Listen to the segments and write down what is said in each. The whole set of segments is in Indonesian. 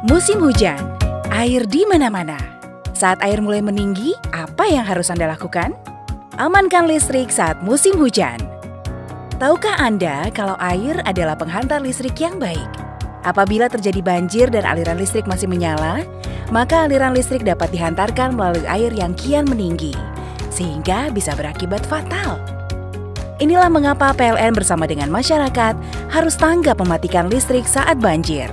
Musim hujan, air di mana-mana. Saat air mulai meninggi, apa yang harus Anda lakukan? Amankan listrik saat musim hujan. Tahukah Anda kalau air adalah penghantar listrik yang baik? Apabila terjadi banjir dan aliran listrik masih menyala, maka aliran listrik dapat dihantarkan melalui air yang kian meninggi, sehingga bisa berakibat fatal. Inilah mengapa PLN bersama dengan masyarakat harus tanggap mematikan listrik saat banjir.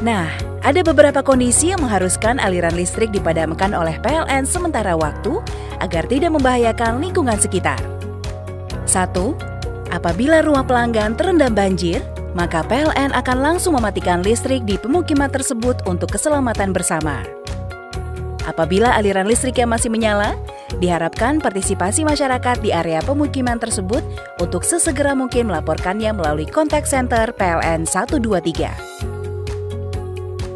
Nah, ada beberapa kondisi yang mengharuskan aliran listrik dipadamkan oleh PLN sementara waktu agar tidak membahayakan lingkungan sekitar. 1. Apabila rumah pelanggan terendam banjir, maka PLN akan langsung mematikan listrik di pemukiman tersebut untuk keselamatan bersama. Apabila aliran listrik yang masih menyala, diharapkan partisipasi masyarakat di area pemukiman tersebut untuk sesegera mungkin melaporkannya melalui kontak center PLN 123.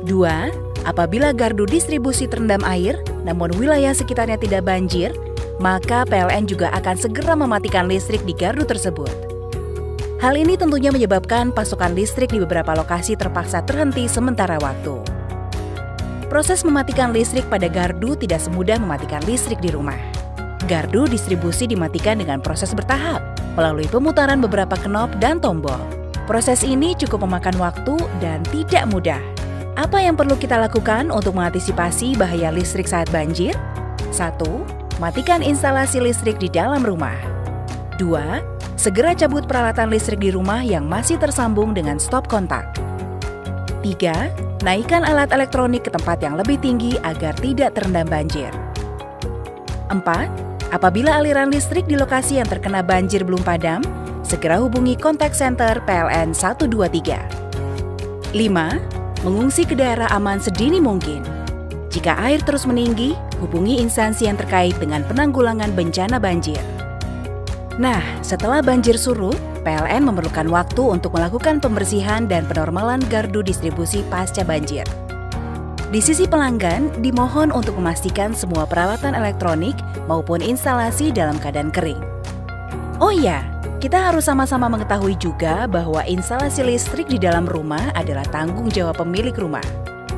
2. Apabila gardu distribusi terendam air, namun wilayah sekitarnya tidak banjir, maka PLN juga akan segera mematikan listrik di gardu tersebut. Hal ini tentunya menyebabkan pasokan listrik di beberapa lokasi terpaksa terhenti sementara waktu. Proses mematikan listrik pada gardu tidak semudah mematikan listrik di rumah. Gardu distribusi dimatikan dengan proses bertahap, melalui pemutaran beberapa knop dan tombol. Proses ini cukup memakan waktu dan tidak mudah. Apa yang perlu kita lakukan untuk mengantisipasi bahaya listrik saat banjir? 1. Matikan instalasi listrik di dalam rumah. 2. Segera cabut peralatan listrik di rumah yang masih tersambung dengan stop kontak. 3. Naikkan alat elektronik ke tempat yang lebih tinggi agar tidak terendam banjir. 4. Apabila aliran listrik di lokasi yang terkena banjir belum padam, segera hubungi kontak center PLN 123. 5. Mengungsi ke daerah aman sedini mungkin. Jika air terus meninggi, hubungi instansi yang terkait dengan penanggulangan bencana banjir. Nah, setelah banjir surut, PLN memerlukan waktu untuk melakukan pembersihan dan penormalan gardu distribusi pasca banjir. Di sisi pelanggan, dimohon untuk memastikan semua peralatan elektronik maupun instalasi dalam keadaan kering. Oh iya, kita harus sama-sama mengetahui juga bahwa instalasi listrik di dalam rumah adalah tanggung jawab pemilik rumah.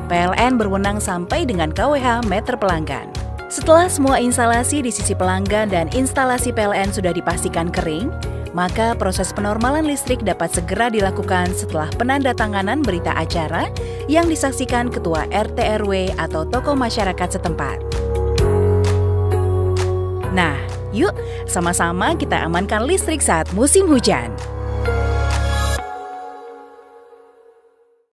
PLN berwenang sampai dengan KWH meter pelanggan. Setelah semua instalasi di sisi pelanggan dan instalasi PLN sudah dipastikan kering, maka proses penormalan listrik dapat segera dilakukan setelah penandatanganan berita acara yang disaksikan Ketua RT RW atau tokoh masyarakat setempat. Nah, yuk sama-sama kita amankan listrik saat musim hujan.